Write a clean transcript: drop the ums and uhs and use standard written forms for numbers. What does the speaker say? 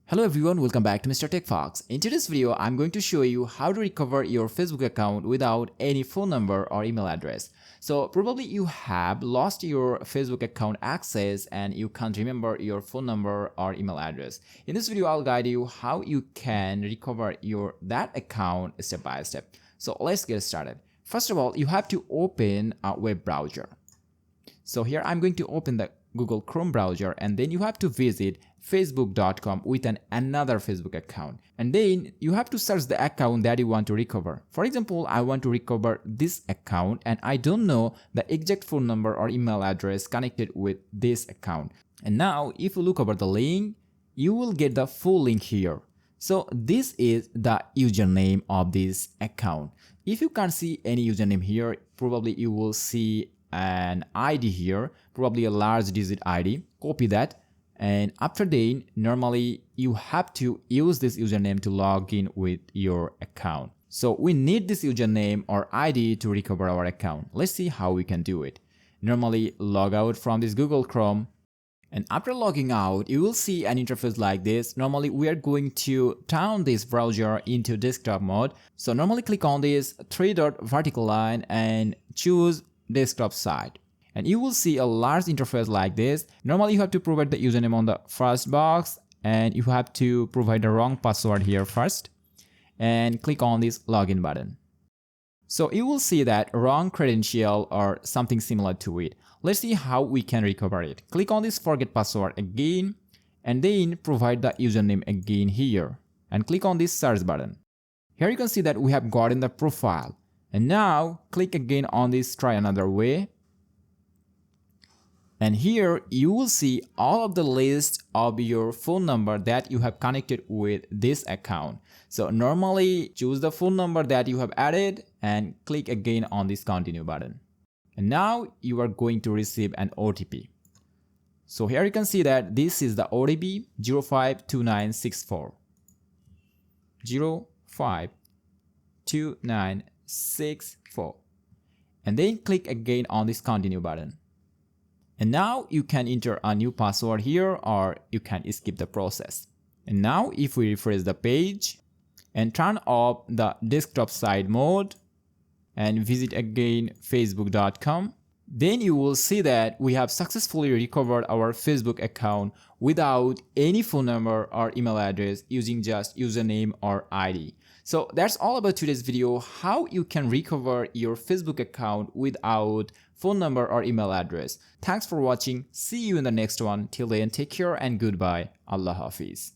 Hello everyone, welcome back to Mr. TechFox. In today's video, I'm going to show you how to recover your Facebook account without any phone number or email address. So probably you have lost your Facebook account access and you can't remember your phone number or email address. In this video, I'll guide you how you can recover that account step by step. So let's get started. First of all, you have to open a web browser. So here I'm going to open the Google Chrome browser, and then you have to visit facebook.com with another Facebook account, and then you have to search the account that you want to recover. For example, I want to recover this account and I don't know the exact phone number or email address connected with this account. And now if you look over the link, you will get the full link here. So this is the username of this account. If you can't see any username here, probably you will see an ID here, probably a large digit ID. Copy that, and after that, normally you have to use this username to log in with your account. So we need this username or ID to recover our account. Let's see how we can do it. Normally log out from this Google Chrome, and after logging out, you will see an interface like this. Normally we are going to turn this browser into desktop mode. So normally click on this three-dot vertical line and choose desktop side, and you will see a large interface like this. Normally you have to provide the username on the first box, and you have to provide the wrong password here first, and click on this login button. So you will see that wrong credential or something similar to it. Let's see how we can recover it. Click on this forget password again, and then provide the username again here, and click on this search button. Here you can see that we have gotten the profile. And now click again on this try another way, and here you will see all of the list of your phone number that you have connected with this account. So normally choose the phone number that you have added and click again on this continue button. And now you are going to receive an OTP. So here you can see that this is the OTP 052964. 052964, and then click again on this continue button. And now you can enter a new password here, or you can skip the process. And now if we refresh the page and turn off the desktop side mode and visit again facebook.com, then you will see that we have successfully recovered our Facebook account without any phone number or email address, using just username or ID. So that's all about today's video, how you can recover your Facebook account without phone number or email address. Thanks for watching. See you in the next one. Till then, take care and goodbye. Allah Hafiz.